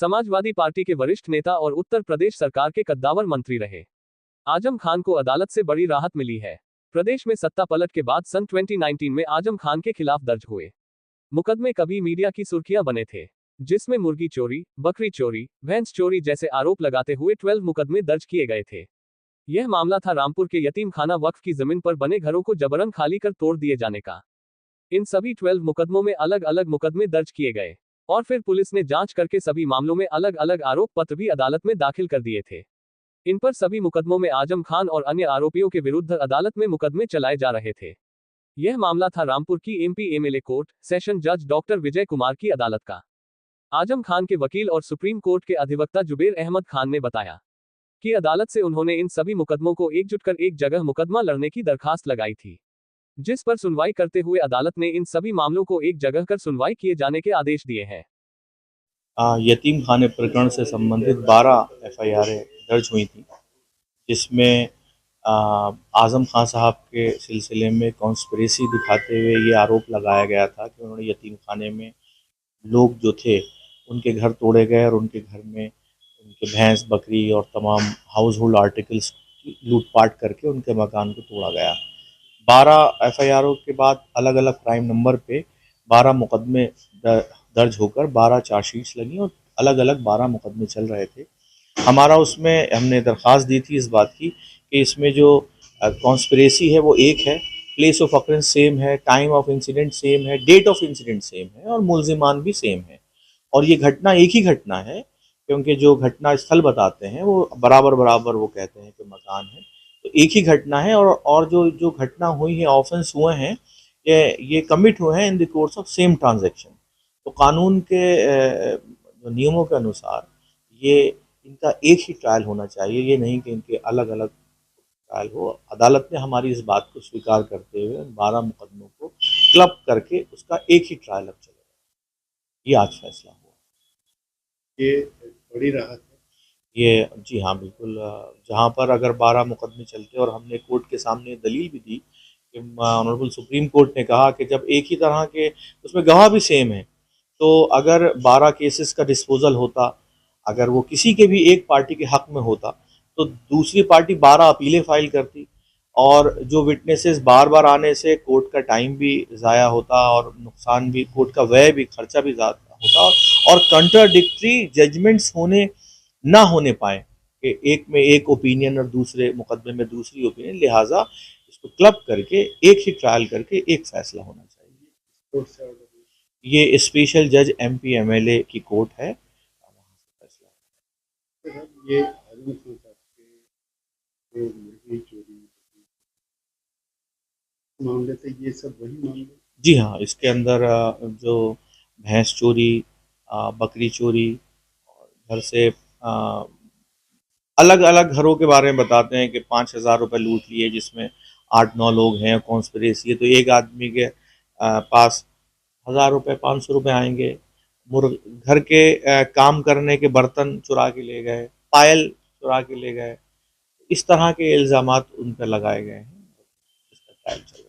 Samajwadi party के वरिष्ठ नेता और उत्तर प्रदेश सरकार के कद्दावर मंत्री रहे आजम खान को अदालत से बड़ी राहत मिली है। प्रदेश में सत्ता पलट के बाद सन 2019 में आजम खान के खिलाफ दर्ज हुए मुकदमे कभी मीडिया की सुर्खियां बने थे, जिसमें मुर्गी चोरी, बकरी चोरी, भैंस चोरी जैसे आरोप लगाते हुए 12 मुकदमे दर्ज किए गए थे। यह मामला था रामपुर के यतीम खाना वक्फ की जमीन पर बने घरों को जबरन खाली कर तोड़ दिए जाने का। इन सभी 12 मुकदमों में अलग अलग मुकदमे दर्ज किए गए और फिर पुलिस ने जांच करके सभी मामलों में अलग अलग आरोप पत्र भी अदालत में दाखिल कर दिए थे। इन पर सभी मुकदमों में आजम खान और अन्य आरोपियों के विरुद्ध अदालत में मुकदमे चलाए जा रहे थे। यह मामला था रामपुर की एमपी एमएलए कोर्ट सेशन जज डॉक्टर विजय कुमार की अदालत का। आजम खान के वकील और सुप्रीम कोर्ट के अधिवक्ता जुबेर अहमद खान ने बताया कि अदालत से उन्होंने इन सभी मुकदमों को एकजुट कर एक जगह मुकदमा लड़ने की दरखास्त लगाई थी, जिस पर सुनवाई करते हुए अदालत ने इन सभी मामलों को एक जगह कर सुनवाई किए जाने के आदेश दिए हैं। यतीम खाने प्रकरण से संबंधित 12 एफआईआर दर्ज हुई थी, जिसमें आजम खान साहब के सिलसिले में कॉन्स्पिरेसी दिखाते हुए ये आरोप लगाया गया था कि उन्होंने यतीम खाने में लोग जो थे उनके घर तोड़े गए और उनके घर में उनके भैंस, बकरी और तमाम हाउस होल्ड आर्टिकल्स लूटपाट करके उनके मकान को तोड़ा गया। 12 एफआईआरों के बाद अलग अलग क्राइम नंबर पे 12 मुकदमे दर्ज होकर 12 चार्जशीट्स लगी और अलग अलग 12 मुकदमे चल रहे थे। हमारा उसमें हमने दरख्वास्त दी थी इस बात की कि इसमें जो कॉन्स्पिरेसी है वो एक है, प्लेस ऑफ ऑकरेंस सेम है, टाइम ऑफ इंसिडेंट सेम है, डेट ऑफ इंसिडेंट सेम है और मुल्जिमान भी सेम है। और ये घटना एक ही घटना है, क्योंकि जो घटना स्थल बताते हैं वो बराबर बराबर वो कहते हैं कि मकान है, तो एक ही घटना है। और जो जो घटना हुई है, ऑफेंस हुए हैं, ये कमिट हुए हैं in the course of same transaction. तो कानून के नियमों के अनुसार ये इनका एक ही ट्रायल होना चाहिए, ये नहीं कि इनके अलग अलग ट्रायल हो। अदालत ने हमारी इस बात को स्वीकार करते हुए 12 मुकदमों को क्लब करके उसका एक ही ट्रायल अब चलेगा, ये आज फैसला हुआ। ये बड़ी राहत है। ये जी हाँ, बिल्कुल। जहाँ पर अगर 12 मुकदमे चलते और हमने कोर्ट के सामने दलील भी दी कि ऑनरेबल सुप्रीम कोर्ट ने कहा कि जब एक ही तरह के उसमें गवाह भी सेम है, तो अगर 12 केसेस का डिस्पोजल होता, अगर वो किसी के भी एक पार्टी के हक में होता, तो दूसरी पार्टी 12 अपीलें फाइल करती और जो विटनेसेस बार बार आने से कोर्ट का टाइम भी ज़ाया होता और नुकसान भी, कोर्ट का व्यय भी, खर्चा भी ज़्यादा होता और कंट्राडिक्टरी जजमेंट्स ना होने पाए कि एक में एक ओपिनियन और दूसरे मुकदमे में दूसरी ओपिनियन। लिहाजा इसको क्लब करके एक ही ट्रायल करके एक फैसला होना चाहिए। कोर्ट से ऑर्डर ये स्पेशल जज एमपी एमएलए की कोर्ट है, ये आजम खान साहब के जो मुर्गी चोरी मामले थे, ये सब वही मामले? जी हाँ, इसके अंदर जो भैंस चोरी, बकरी चोरी और घर से अलग अलग घरों के बारे में बताते हैं कि 5,000 रुपये लूट लिए, जिसमें 8-9 लोग हैं, कॉन्स्पिरेसी है। तो एक आदमी के पास 1,000 रुपये, 500 रुपये आएंगे। घर के काम करने के बर्तन चुरा के ले गए, पायल चुरा के ले गए। इस तरह के इल्ज़ामात उन पर लगाए गए हैं। इसका ट्रायल चल